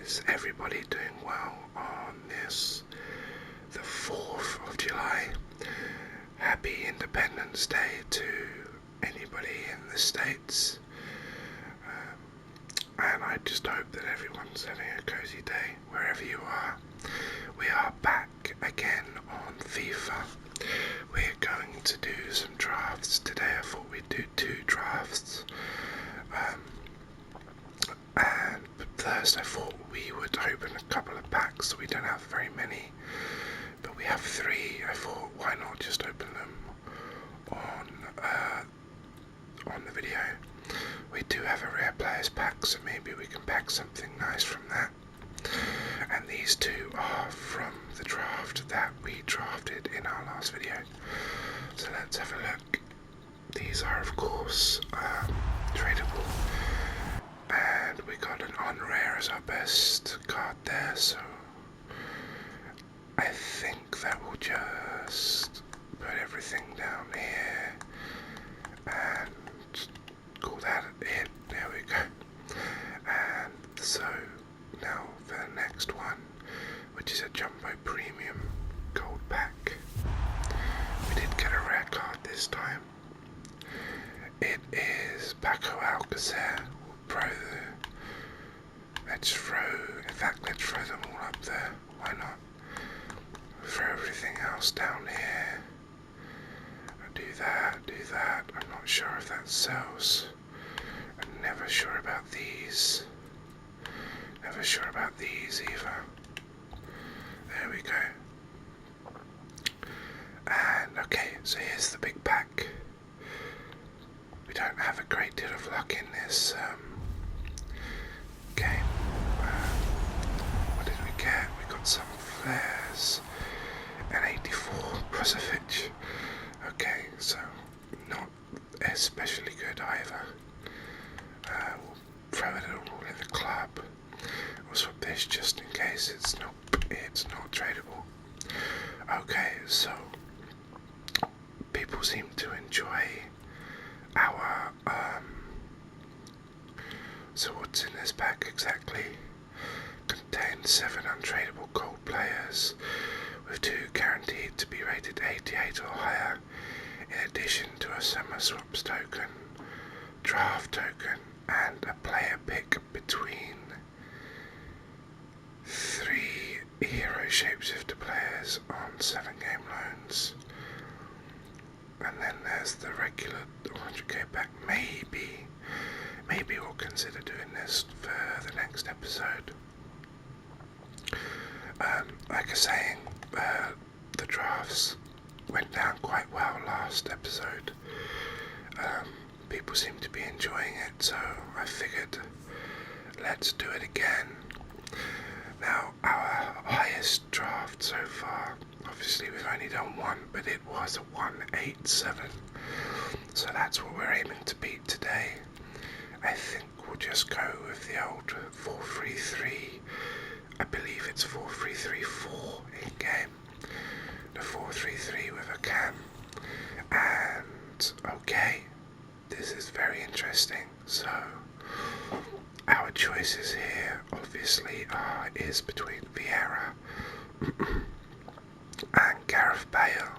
Is everybody doing well on this, the 4th of July? Happy Independence Day to anybody in the States. And I just hope that everyone's having a cozy day wherever you are. We are back again on FIFA. We're going to do some drafts today. I thought we'd do 2 drafts. And first I thought we would open a couple of packs. We don't have very many, but we have 3. I thought, why not just open them on the video. We do have a rare players pack, so maybe we can pack something nice from that. And these 2 are from the draft that we drafted in our last video. So let's have a look. These are of course tradable. And we got an on-rare as our best card there, so I think that will just put everything down here and call that it. There we go. And so now for the next one, which is a Jumbo Premium Gold Pack. We did get a rare card this time. It is Paco Alcacer. Let's throw them all up there. Why not? Throw everything else down here. Do that. I'm not sure if that sells. I'm never sure about these. Never sure about these either. There we go. And okay, so here's the big pack. We don't have a great deal of luck in this game. What did we get? We got some flares. An 84 Brozovic. Okay, so not especially good either. We'll throw it all in the club. We'll swap this just in case it's not tradable. Okay, so people seem to enjoy our so what's in this pack exactly? Contains 7 untradable gold players, with 2 guaranteed to be rated 88 or higher, in addition to a summer swaps token, draft token, and a player pick between 3 hero shapeshifter players on 7-game loans. And then there's the regular 100k pack. Maybe we'll consider doing this for the next episode. Like I was saying, the drafts went down quite well last episode. People seem to be enjoying it, so I figured let's do it again. Now, our highest draft so far, obviously we've only done 1, but it was a 187, so that's what we're aiming to beat today. I think we'll just go with the old 4-3-3. I believe it's 4-3-3-4 in game. The 4-3-3 with a cam. And okay, this is very interesting. So our choices here obviously is between Vieira and Gareth Bale.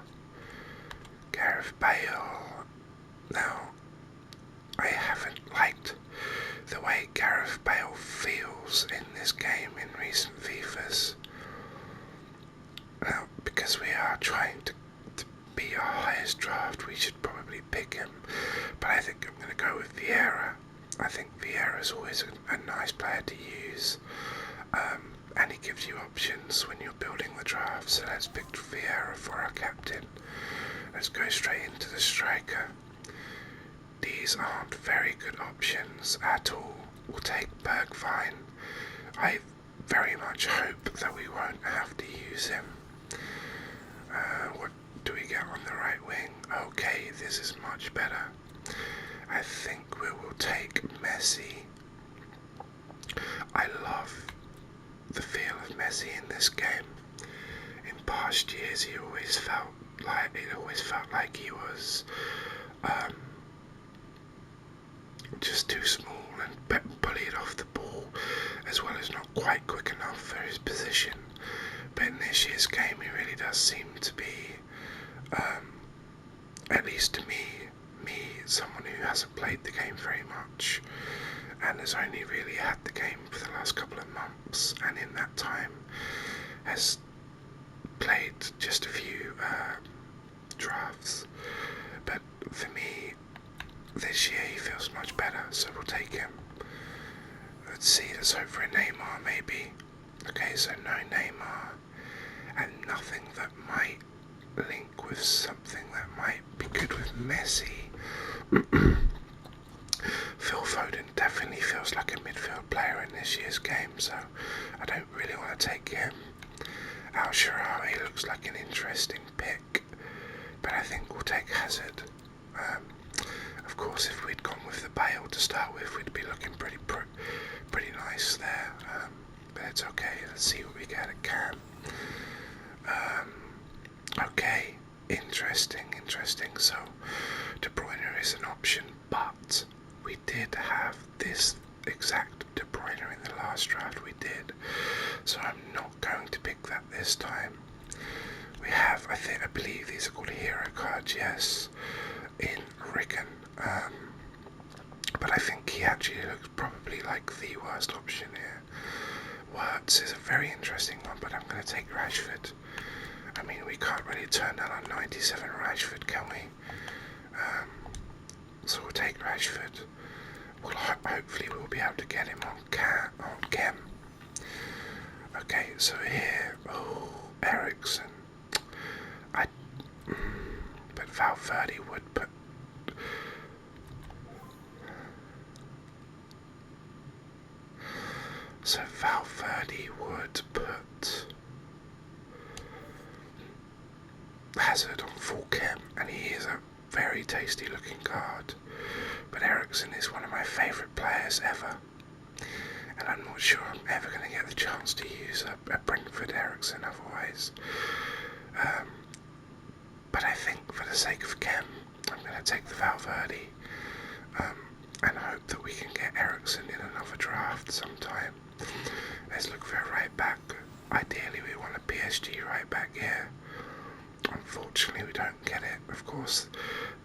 Now, I haven't liked the way Gareth Bale feels in this game in recent FIFAs. Now, because we are trying to be our highest draft, we should probably pick him. But I think I'm going to go with Vieira. I think Vieira is always a nice player to use. And he gives you options when you're building the draft. So let's pick Vieira for our captain. Let's go straight into the striker. These aren't very good options at all. We'll take Bergwijn. I very much hope that we won't have to use him. What do we get on the right wing? Okay, this is much better. I think we will take Messi. I love the feel of Messi in this game. In past years, it always felt like he was just too small and bullied off the ball as well as not quite quick enough for his position. But in this year's game, he really does seem to be, at least to me, someone who hasn't played the game very much and has only really had the game for the last couple of months, and in that time has played just a few drafts. But for me, this year he feels much better, so we'll take him. Let's see, let's hope for a Neymar maybe. Okay, so no Neymar, and nothing that might link with something that might be good with Messi. Phil Foden definitely feels like a midfield player in this year's game, so I don't really want to take him. Al Sharawi looks like an interesting pick, but I think we'll take Hazard. Of course, if we'd gone with the Bale to start with, we'd be looking pretty nice there. But it's okay. Let's see what we get at Cam. Okay, interesting. So De Bruyne is an option, but we did have this exact De Bruyne in the last draft. We did, so I'm not going to pick that this time. We have, I believe these are called hero cards, yes, in Ricken. But I think he actually looks probably like the worst option here. Wirtz is a very interesting one, but I'm going to take Rashford. I mean, we can't really turn down on 97 Rashford, can we? So we'll take Rashford. Well, hopefully we'll be able to get him on Chem. Okay, so here, Eriksen. But Valverde would put. So Valverde would put Hazard on full Chem, and he is a very tasty looking card. But Eriksen is one of my favourite players ever, and I'm not sure I'm ever going to get the chance to use a Brentford Eriksen otherwise. But I think for the sake of Chem, I'm going to take the Valverde, and hope that we can get Eriksen in another draft sometime. Let's look for a right back. Ideally we want a PSG right back here. Unfortunately we don't get it. Of course,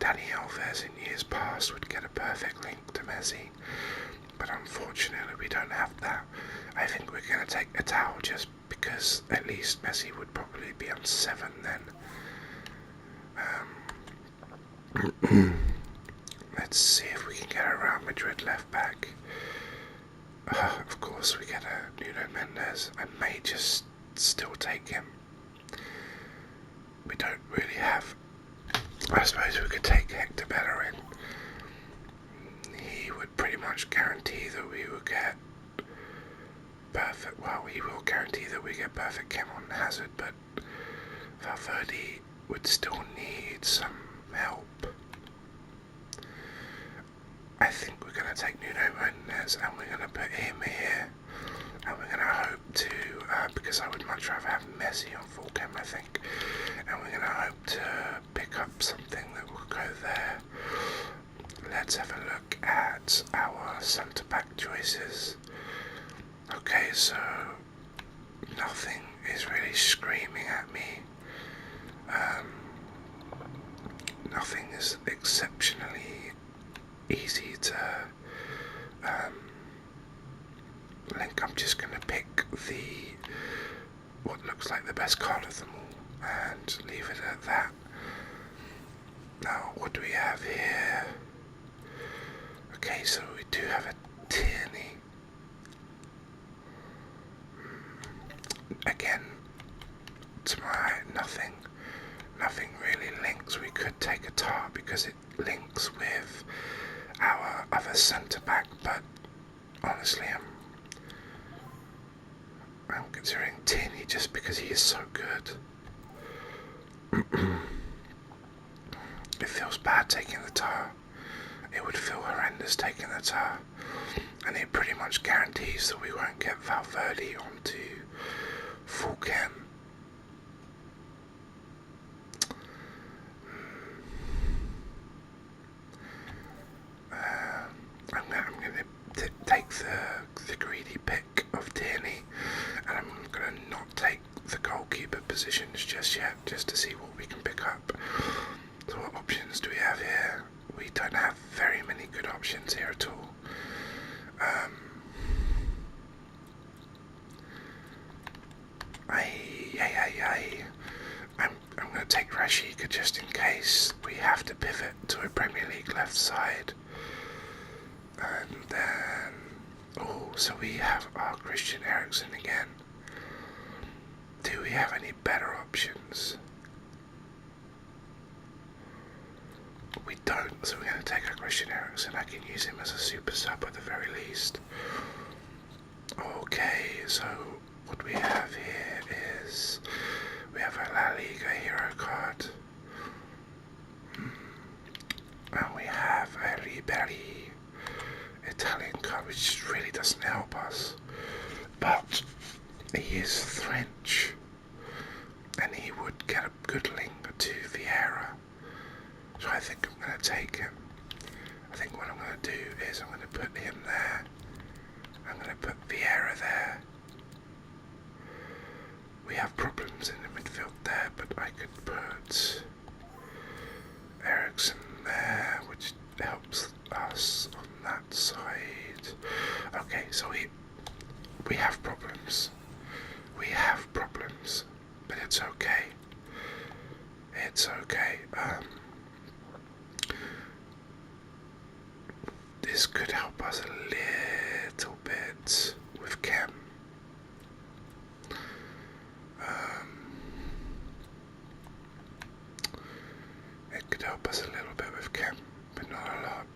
Dani Alves in years past would get a perfect link to Messi, but unfortunately we don't have that. I think we're going to take Etao just because at least Messi would probably be on 7 then. Let's see if we can get a Real Madrid left back. Of course we get a Nuno Mendes. I may just still take him. We don't really have. I suppose we could take Hector Bellerin. He would pretty much guarantee that we will get perfect. Well, he will guarantee that we get perfect Chem on Hazard, but Valverde would still need some help. I think we're going to take Nuno Mendes and we're going to put him here, and we're going to hope to, because I would much rather have Messi on full Chem, I think, and we're going to hope to pick up something that will go there. Let's have a look at our centre back choices. Okay, so nothing is really screaming at me. Nothing is exceptionally easy to link. I'm just going to pick what looks like the best card of them all and leave it at that. Now, what do we have here? Okay, so we do have a Tierney. Again, to my nothing really links. We could take a Tar because it links with our other centre back, but honestly I'm considering Tierney just because he is so good. It feels bad taking the Tar. It would feel horrendous taking the Tar, and it pretty much guarantees that we won't get Valverde onto full Chem. I'm going to take the greedy pick of positions just yet, just to see what we can pick up. So what options do we have here? We don't have very many good options here at all. I'm going to take Rashika just in case we have to pivot to a Premier League left side. And then, oh, so we have our Christian Eriksen again. Do we have any better options? We don't, so we're going to take our Christian Eriksen. I can use him as a super sub at the very least. Okay, so what we have here is we have a La Liga hero card, and we have a Ribery Italian card, which really doesn't help us, but he is French and he would get a good link to Vieira, so I think I'm going to take him. I think what I'm going to do is I'm going to put him there, I'm going to put Vieira there. We have problems in the midfield there, but I could put Eriksen there, which helps us on that side. Okay, so we have problems. We have problems, but it's okay. It's okay. This could help us a little bit with Chem. It could help us a little bit with Chem, but not a lot.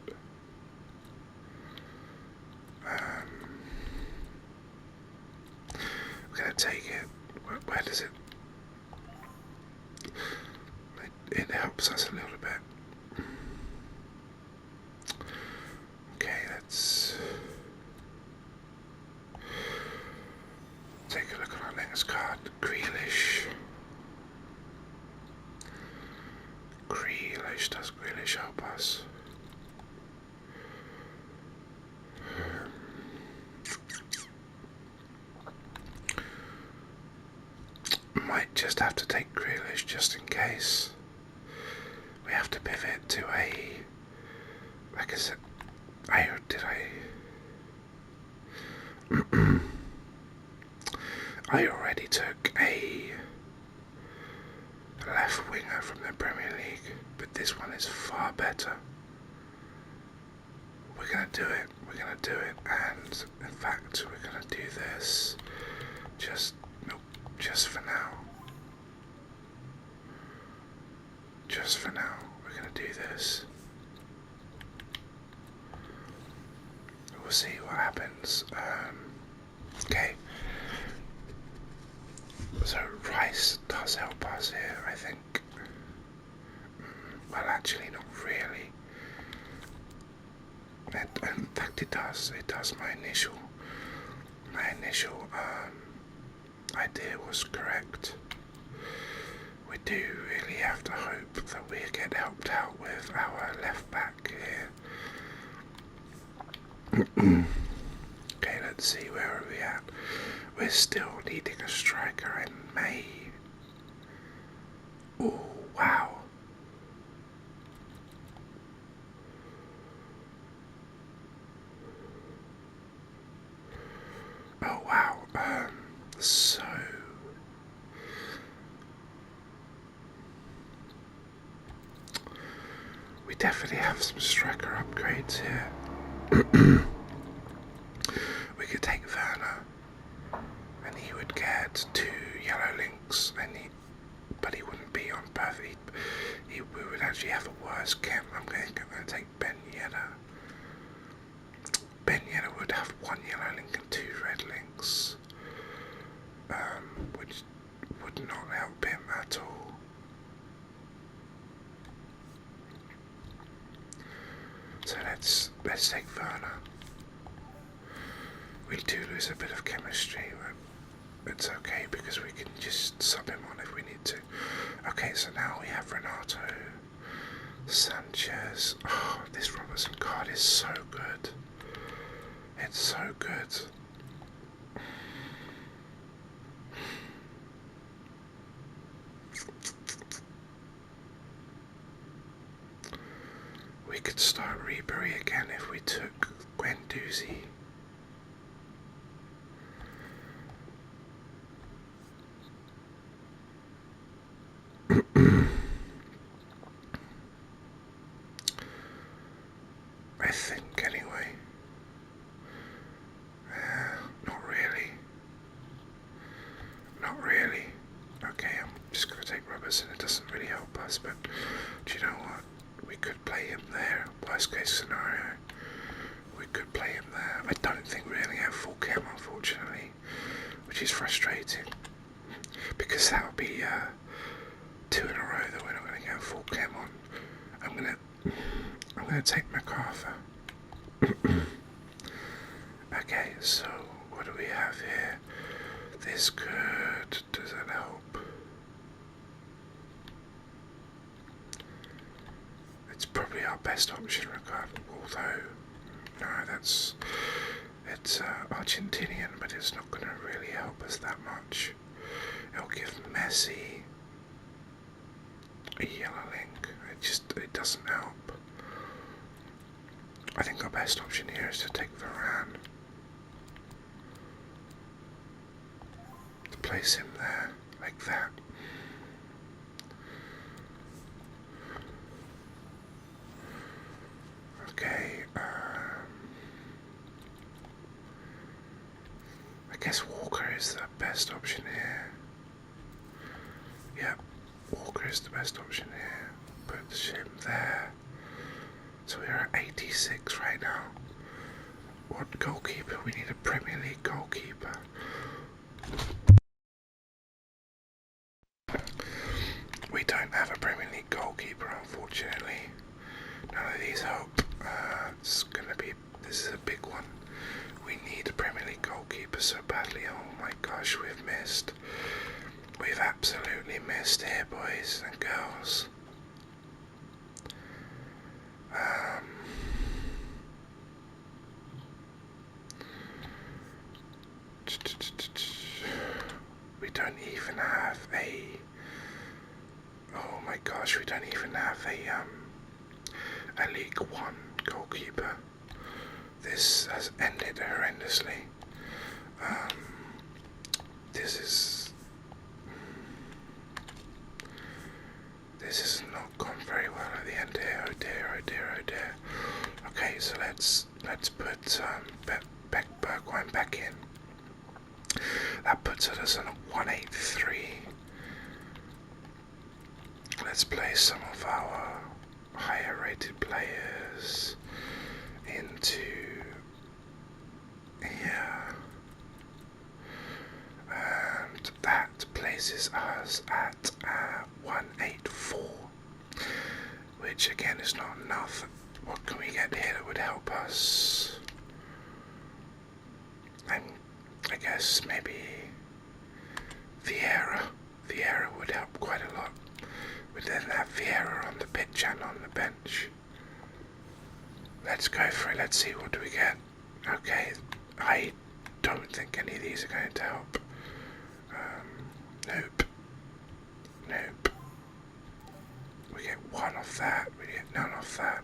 We're gonna take it. Where does it? It helps us a little bit. Okay, let's take a look at our next card. Grealish, does Grealish help us? Might just have to take Grealish just in case. We have to pivot to a, like I said, I already took a left winger from the Premier League, but this one is far better. We're gonna do it, and in fact we're gonna do this just for now. Just for now, we're gonna do this. We'll see what happens. Okay. So Rice does help us here, I think. Well, actually, not really. In fact, it does. It does. My initial idea was correct. We do really have to hope that we get helped out with our left back here. Okay, let's see, where are we at? We're still needing a striker in May. Oh, wow. Oh, wow. So we definitely have some striker upgrades here. We could take Werner, and he would get 2 yellow links, but he wouldn't be on perfect. We would actually have a worse Chem. I'm going to take Ben Yedder. Ben Yedder would have 1 yellow link and 2 red links, which would not help him at all. So let's take Werner. We do lose a bit of chemistry, but it's okay because we can just sub him on if we need to. Okay, so now we have Renato Sanchez. Oh, this Robertson card is so good. It's so good. could start Rebury again if we took Guendouzi. I think anyway. Not really. Not really. Okay, I'm just going to take Robertson. It doesn't really help us, but do you know what? We could play him there. Worst case scenario. We could play him there. I don't think we really have full chem, unfortunately, which is frustrating. Because that would be 2 in a row that we're not going to get full chem on. I'm gonna take MacArthur. Okay, so what do we have here? This could, does that help? It's probably our best option regardless, although, no, it's Argentinian, but it's not going to really help us that much. It'll give Messi a yellow link, it doesn't help. I think our best option here is to take Varane. To place him there, like that. Okay, I guess Walker is the best option here. Yep, Walker is the best option here. Put him there. So we're at 86 right now. What goalkeeper? We need a Premier League goalkeeper. We don't have a Premier League goalkeeper, unfortunately. None of these help. This is a big one. We need a Premier League goalkeeper so badly. Oh my gosh, we've missed. We've absolutely missed here, boys and girls. We don't even have oh my gosh, we don't even have a League One goalkeeper. This has ended horrendously. This has not gone very well at the end here. Oh dear, oh dear, oh dear. Okay, so let's put Bergwijn back in. That puts us on a 183. Let's play some of our higher rated players into here. And that places us at 184. Which again is not enough. What can we get here that would help us? I guess maybe Vieira. Vieira would help quite a lot. We then have Vieira on the pitch and on the bench. Let's go for it. Let's see what do we get. Okay, I don't think any of these are going to help. Nope. Nope. We get one off that. We get none off that.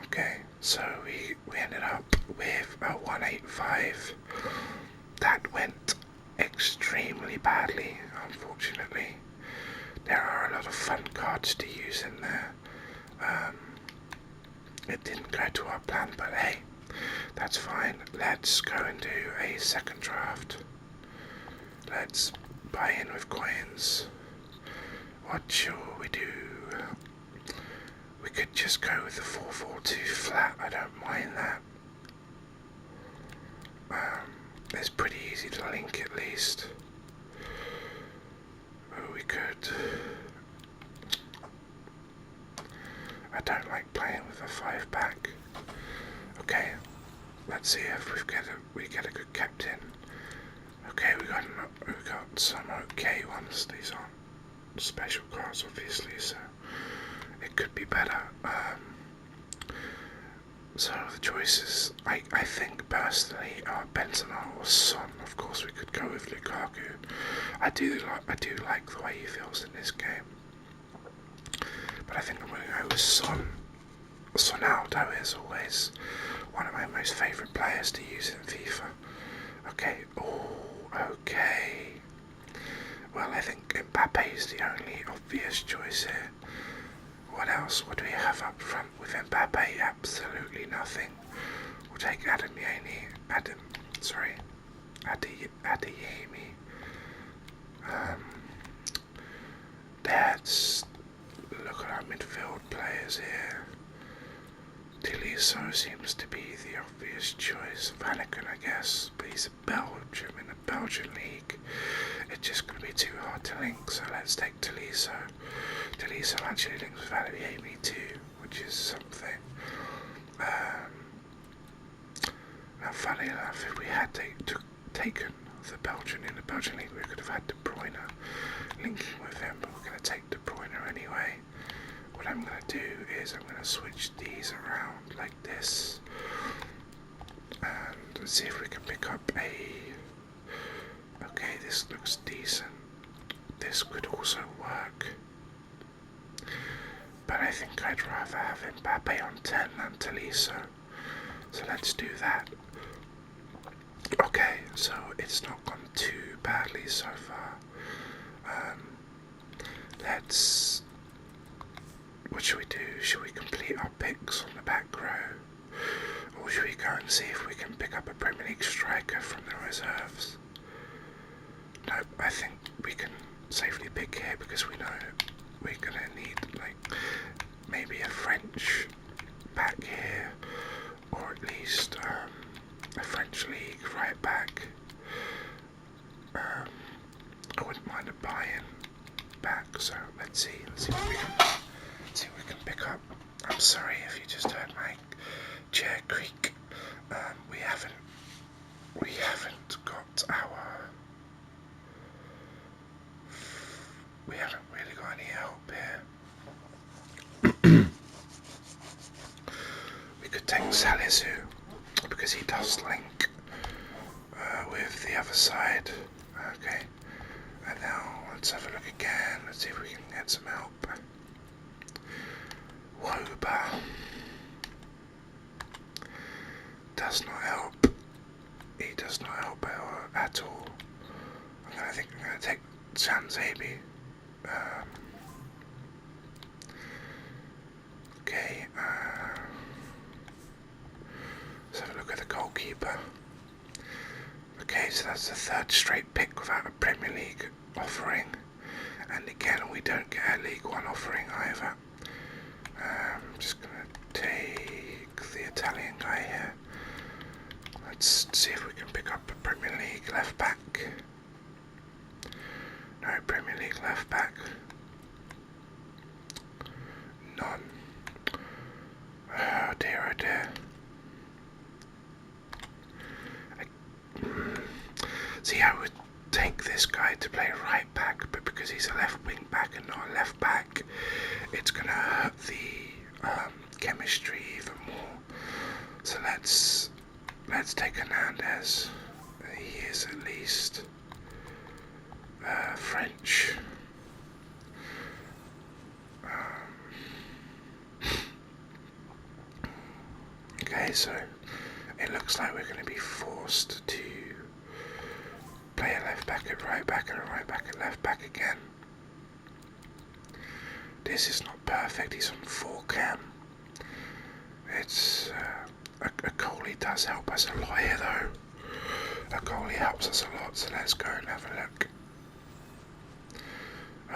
Okay, so we ended up with a 185. That went extremely badly, unfortunately. There are a lot of fun cards to use in there. It didn't go to our plan, but hey, that's fine. Let's go and do a second draft. Let's buy in with coins. What shall we do? We could just go with the 442 flat, I don't mind that. It's pretty easy to link at least. Oh, we could. I don't like playing with a 5-back. Okay, let's see if we get a good captain. Okay, we got some okay ones. These aren't special cards, obviously, so it could be better. So the choices, I think personally, Benzema or Son. Of course, we could go with Lukaku. I do like the way he feels in this game. but I think I'm going to go with Son. Sonaldo is always one of my most favourite players to use in FIFA. Okay, okay. Well, I think Mbappe is the only obvious choice here. What else would we have up front with Mbappe? Absolutely nothing. We'll take Adeyemi. Let's look at our midfield players here. Tolisso seems to be the obvious choice. Vanaken, I guess, but he's a Belgium in the Belgian league. It's just going to be too hard to link, so let's take Tolisso. Tolisso actually links with Adeyemi too, which is something. Now, funny enough, if we had taken the Belgian in the Belgian league, we could have had De Bruyne linking with him, but we're going to take De Bruyne anyway. What I'm going to do is I'm going to switch these around like this, and see if we can pick up a... Okay, this looks decent. This could also work, but I think I'd rather have Mbappe on 10 than Tolisso, so let's do that. Okay, so it's not gone too badly so far. What should we do? Should we complete our picks on the back row? Or should we go and see if we can pick up a Premier League striker from the reserves? No, I think we can safely pick here because we know we're going to need maybe a French back here, or at least a French league right back. I wouldn't mind a buy-in back, so let's see what we can pick up. I'm sorry if you just heard my chair creak. We haven't really got any help here. We could take Salisu because he does link with the other side. Okay, and now let's have a look again. Let's see if we can get some help. Woba does not help. He does not help at all. I think I'm going to take Sanzabi. Okay, let's have a look at the goalkeeper. Okay, so that's the third straight pick without a Premier League offering, and again we don't get a League One offering either. I'm just going to take the Italian guy here. Let's see if we can pick up a Premier League left back. No Premier League left back. None. Oh dear, oh dear. See, I would take this guy to play right back, but because he's a left wing back and not a left back, it's going to hurt the chemistry even more. So let's take Hernandez. He is at least French. Okay, so it looks like we're going to be forced to play a left back at right back and a right back at left back again. This is not perfect. He's on full cam. It's a goalie does help us a lot here though. A goalie helps us a lot, so let's go and have a look.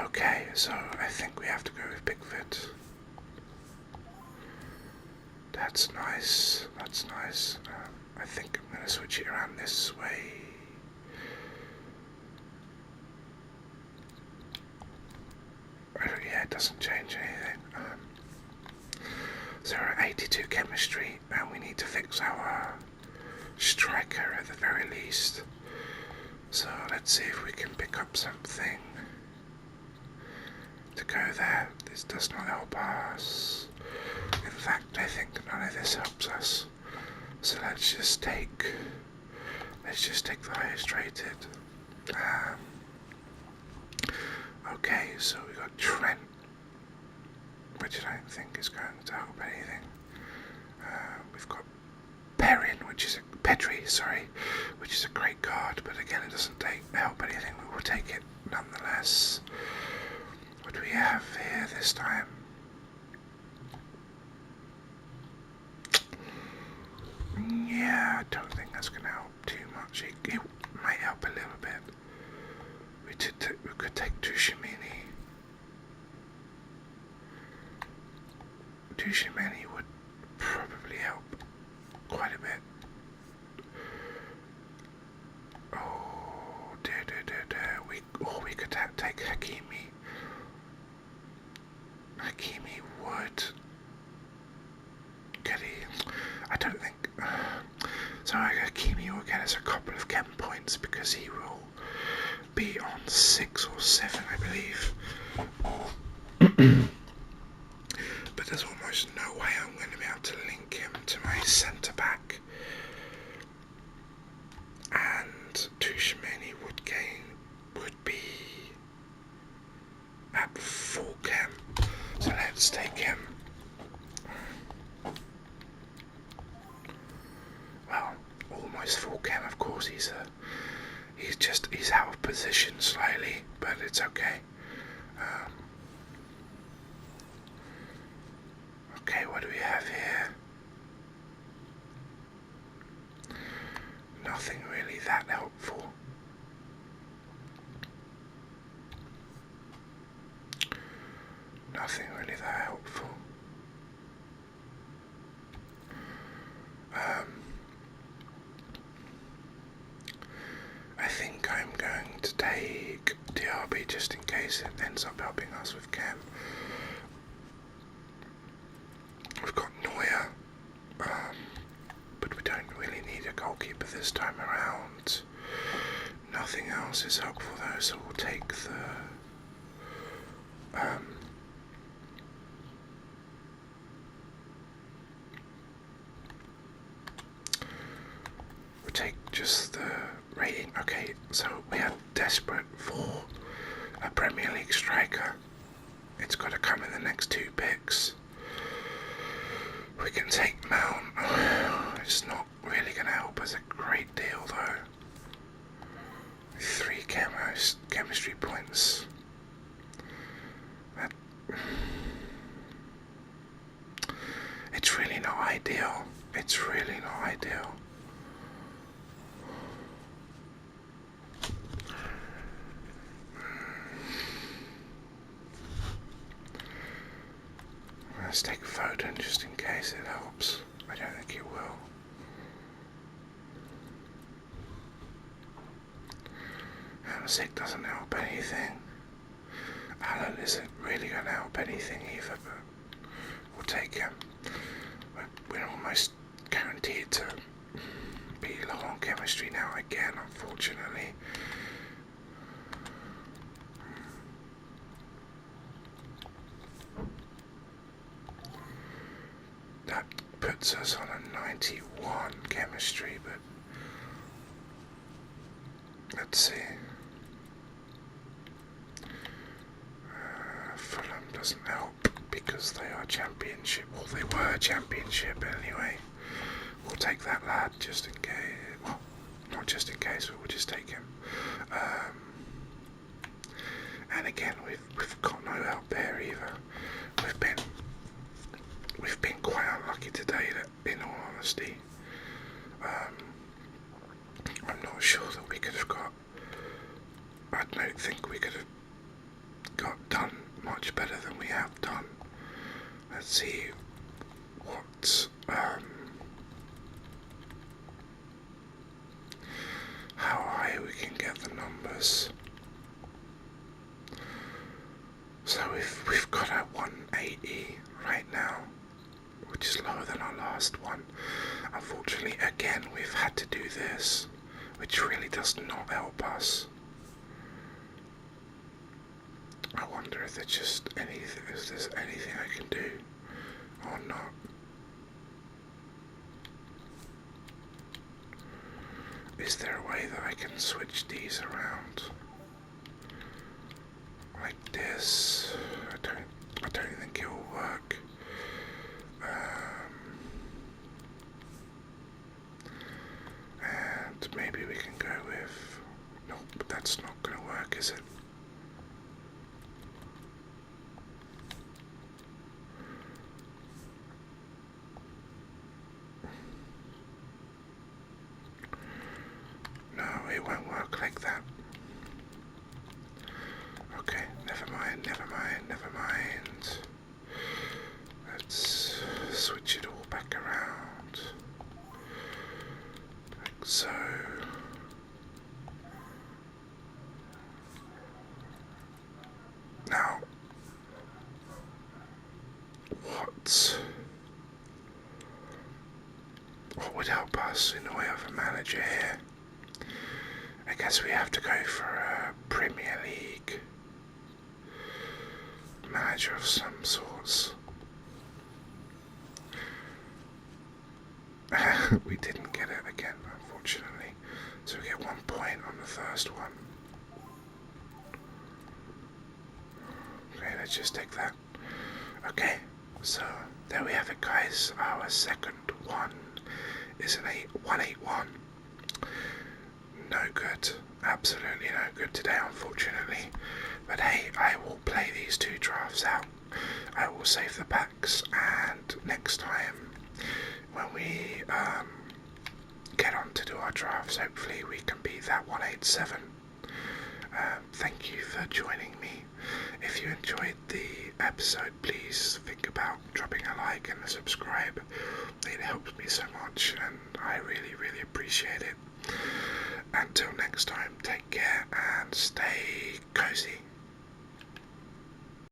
Okay, so I think we have to go with Pickford. That's nice, that's nice. I think I'm going to switch it around this way. Yeah, it doesn't change anything. 082 chemistry, and we need to fix our striker at the very least. So let's see if we can pick up something to go there. This does not help us. In fact, I think none of this helps us. So let's just take the highest rated. Okay, so we got Trent. which I don't think is going to help anything. We've got Pedri, which is a great card, but again it doesn't help anything. We will take it nonetheless. What do we have here this time? Yeah, I don't think that's going to help too much. It might help a little bit. We could take Tushimini. Tushimini would probably help quite a bit. Oh, dear. We could take Hakimi. Hakimi would. I don't think. So Hakimi will get us a couple of chem points because he will be on 6 or 7, I believe. But there's almost no way I'm going to be able to link him to my centre back. And Tushimeni would be at full chem. So let's take him. Well, almost full chem, of course. He's out of position slightly, but it's okay. Okay, what do we have here? Nothing really that helpful. Nothing really that helpful. I think I'm going to take DRB just in case it ends up helping us with Cam. We've got Neuer, but we don't really need a goalkeeper this time around. Nothing else is helpful though, so we'll take just the rating. Okay, so we are desperate for a Premier League striker. It's got to come in the next 2 picks. We can take Mount. It's not really going to help us a great deal though. 3 chemistry points. It's really not ideal. It's really not ideal. Let's take Foden just in case it helps. I don't think it will. Hamsik doesn't help anything. Alan isn't really going to help anything either, but we'll take him. We're almost guaranteed to be low on chemistry now again, unfortunately. That puts us on a 91 chemistry, but let's see. Fulham doesn't help because they are championship. Well, they were championship anyway. We'll take that lad just in case. Well, not just in case, but we'll just take him. And again, we've got no help there either. We've been quite unlucky today, in all honesty. I'm not sure that we could have got. I don't think we could have done much better than we have done. Let's see what how high we can get the numbers. So we've got a 180 right now, which is lower than our last one. Unfortunately, again, we've had to do this, which really does not help us. I wonder if there's just anything, if there's anything I can do or not. Is there a way that I can switch these around? Like this? I don't think it will work. And maybe we can go with... Nope, but that's not going to work, is it? No, it won't work like that. Okay, never mind, never mind, never mind. Let's switch it all back around. Like so. Now, what would help us in the way of a manager here? I guess we have to go for a Premier League manager of some sorts. We didn't get it again, unfortunately. So we get 1 point on the first one. Okay, let's just take that. Okay, so there we have it, guys. Our second one is an 181. No good. Absolutely no good today, unfortunately. But hey, I will play these 2 drafts out. I will save the packs, and next time when we get on to do our drafts, hopefully we can beat that 187. Thank you for joining me. If you enjoyed the episode, please think about dropping a like and a subscribe. It helps me so much, and I really, really appreciate it. Until next time, take care and stay cozy.